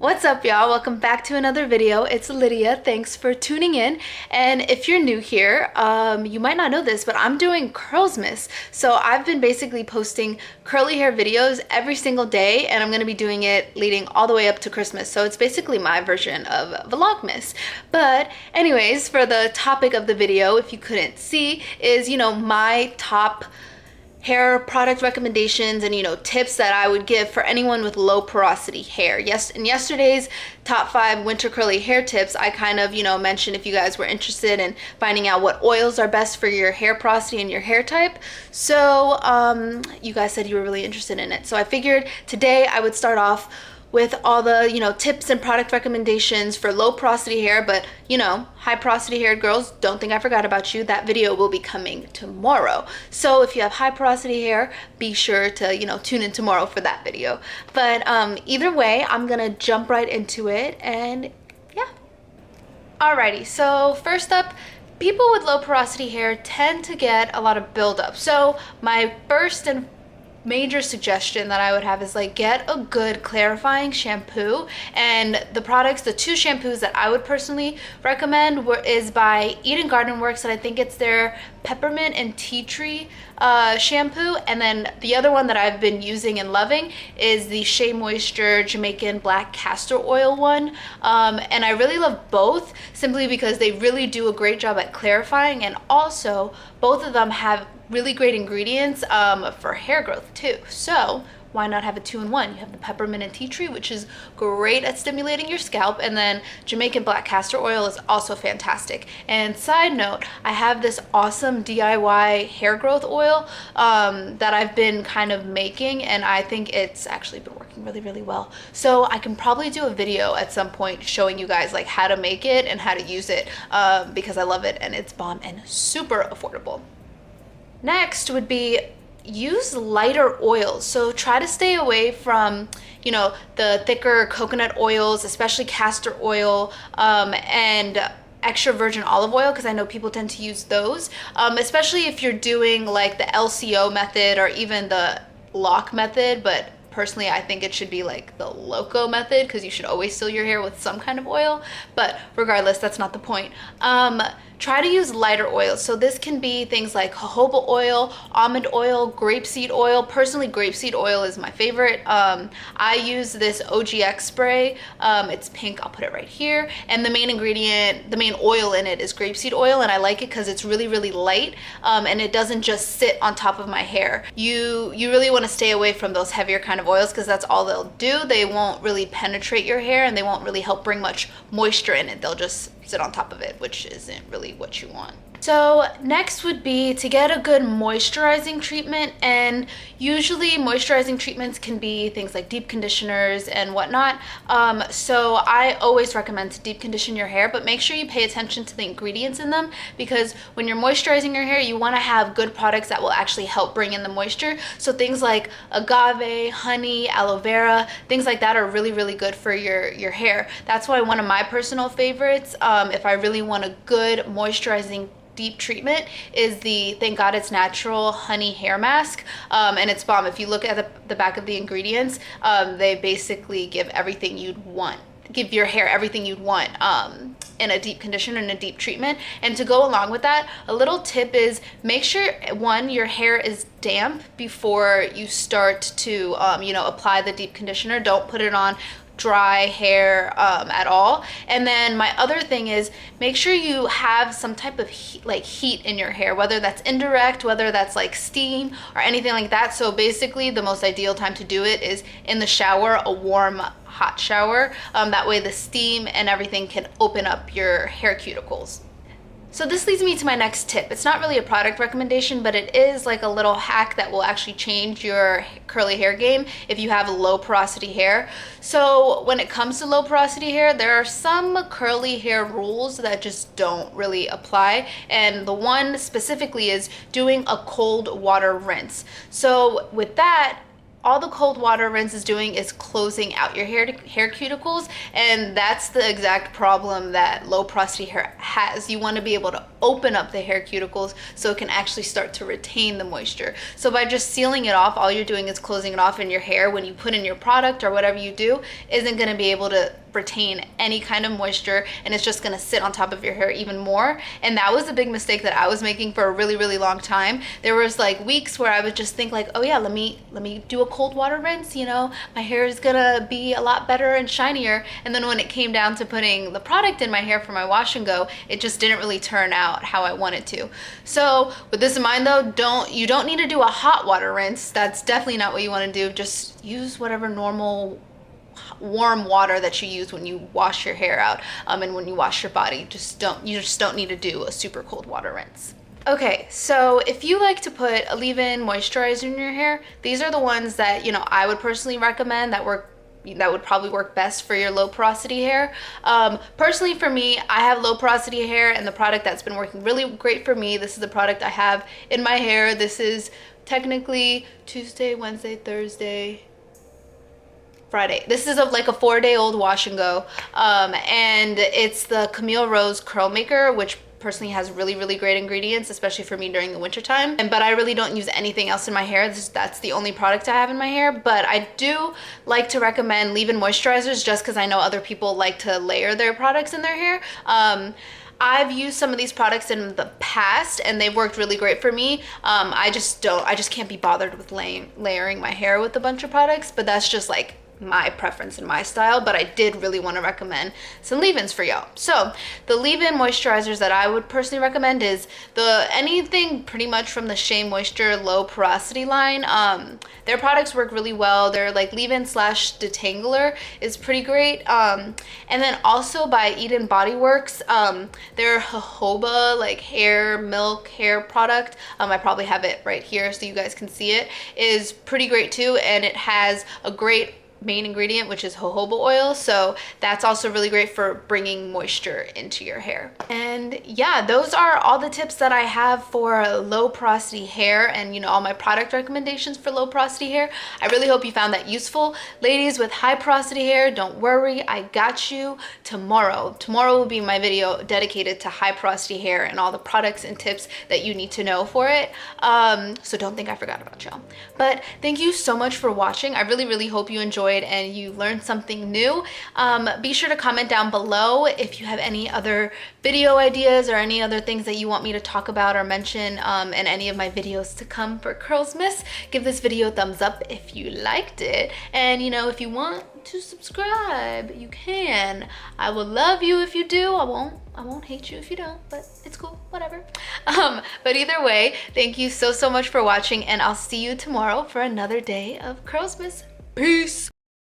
What's up, y'all? Welcome back to another video. It's Lydia. Thanks for tuning in. And if you're new here, you might not know this, but I'm doing Curlsmas. So I've been basically posting curly hair videos every single day, and I'm going to be doing it leading all the way up to Christmas. So it's basically my version of Vlogmas. But anyways, for the topic of the video, if you couldn't see, is, my top hair product recommendations and tips that I would give for anyone with low porosity hair. Yes, in yesterday's top 5 winter curly hair tips, I kind of mentioned if you guys were interested in finding out what oils are best for your hair porosity and your hair type. So you guys said you were really interested in it, so I figured today I would start off with all the tips and product recommendations for low porosity hair. But high porosity haired girls, don't think I forgot about you. That video will be coming tomorrow, so if you have high porosity hair, be sure to tune in tomorrow for that video. But either way, I'm gonna jump right into it, and yeah. Alrighty, so first up, people with low porosity hair tend to get a lot of buildup. So my first and major suggestion that I would have is get a good clarifying shampoo. And the two shampoos that I would personally recommend is by Eden Garden Works, and I think it's their peppermint and tea tree shampoo. And then the other one that I've been using and loving is the Shea Moisture Jamaican Black Castor Oil one. And I really love both simply because they really do a great job at clarifying, and also both of them have really great ingredients for hair growth too. So why not have a 2-in-1? You have the peppermint and tea tree, which is great at stimulating your scalp, and then Jamaican Black Castor Oil is also fantastic. And side note, I have this awesome DIY hair growth oil that I've been kind of making, and I think it's actually been working really well. So I can probably do a video at some point showing you guys how to make it and how to use it, because I love it and it's bomb and super affordable. Next would be use lighter oils. So try to stay away from the thicker coconut oils, especially castor oil, and extra virgin olive oil, because I know people tend to use those, especially if you're doing the LCO method or even the lock method. But personally, I think it should be the loco method, because you should always seal your hair with some kind of oil. But regardless, that's not the point. Try to use lighter oils. So this can be things like jojoba oil, almond oil, grapeseed oil. Personally, grapeseed oil is my favorite. I use this OGX spray. It's pink, I'll put it right here. And the main ingredient, the main oil in it is grapeseed oil, and I like it because it's really light, and it doesn't just sit on top of my hair. You really want to stay away from those heavier kind of oils, because that's all they'll do. They won't really penetrate your hair, and they won't really help bring much moisture in it. They'll just sit on top of it, which isn't really what you want. So next would be to get a good moisturizing treatment, and usually moisturizing treatments can be things like deep conditioners and whatnot. So I always recommend to deep condition your hair, but make sure you pay attention to the ingredients in them, because when you're moisturizing your hair, you want to have good products that will actually help bring in the moisture. So things like agave, honey, aloe vera, things like that are really good for your hair. That's why one of my personal favorites, if I really want a good moisturizing deep treatment, is the Thank God It's Natural honey hair mask, and it's bomb. If you look at the back of the ingredients, they basically give everything you'd want, give your hair everything you'd want in a deep conditioner and a deep treatment. And to go along with that, a little tip is make sure, one, your hair is damp before you start to apply the deep conditioner. Don't put it on dry hair at all. And then my other thing is make sure you have some type of heat in your hair, whether that's indirect, whether that's steam or anything like that. So basically the most ideal time to do it is in the shower, a warm hot shower. That way the steam and everything can open up your hair cuticles. So this leads me to my next tip. It's not really a product recommendation, but it is a little hack that will actually change your curly hair game if you have low porosity hair. So when it comes to low porosity hair, there are some curly hair rules that just don't really apply. And the one specifically is doing a cold water rinse. So with that, all the cold water rinse is doing is closing out your hair cuticles, and that's the exact problem that low porosity hair has. You want to be able to open up the hair cuticles so it can actually start to retain the moisture. So by just sealing it off, all you're doing is closing it off, and your hair, when you put in your product or whatever you do, isn't going to be able to retain any kind of moisture, and it's just going to sit on top of your hair even more. And that was a big mistake that I was making for a really long time. There was like weeks where I would just think like, oh yeah, let me do a cold water rinse, you know, my hair is gonna be a lot better and shinier. And then when it came down to putting the product in my hair for my wash and go, it just didn't really turn out how I wanted to. So with this in mind though, you don't need to do a hot water rinse. That's definitely not what you want to do. Just use whatever normal warm water that you use when you wash your hair out, and when you wash your body. You just don't need to do a super cold water rinse. Okay, so if you like to put a leave-in moisturizer in your hair, these are the ones that, you know, I would personally recommend that would probably work best for your low porosity hair. Personally for me, I have low porosity hair, and the product that's been working really great for me, this is the product I have in my hair. This is technically Tuesday, Wednesday, Thursday, Friday. This is like a 4-day-old wash and go, and it's the Camille Rose Curl Maker, which personally has really great ingredients, especially for me during the winter time. But I really don't use anything else in my hair. That's the only product I have in my hair. But I do like to recommend leave-in moisturizers, just because I know other people like to layer their products in their hair. I've used some of these products in the past and they've worked really great for me. I just can't be bothered with layering my hair with a bunch of products, but that's just like my preference and my style. But I did really want to recommend some leave-ins for y'all. So the leave-in moisturizers that I would personally recommend is anything pretty much from the Shea Moisture low porosity line. Their products work really well. Their like leave-in / detangler is pretty great. And then also by Eden Body Works, their jojoba like milk hair product, I probably have it right here so you guys can see it, is pretty great too. And it has a great main ingredient, which is jojoba oil, so that's also really great for bringing moisture into your hair. And yeah, those are all the tips that I have for low porosity hair, and you know, all my product recommendations for low porosity hair. I really hope you found that useful. Ladies with high porosity hair, don't worry, I got you. Tomorrow will be my video dedicated to high porosity hair and all the products and tips that you need to know for it. So don't think I forgot about y'all. But thank you so much for watching. I really hope you enjoyed and you learned something new. Be sure to comment down below if you have any other video ideas or any other things that you want me to talk about or mention in any of my videos to come for Curlsmas. Give this video a thumbs up if you liked it, and you know, if you want to subscribe, you can. I will love you if you do. I won't hate you if you don't, but it's cool, whatever. But either way, thank you so much for watching, and I'll see you tomorrow for another day of Curlsmas. Peace.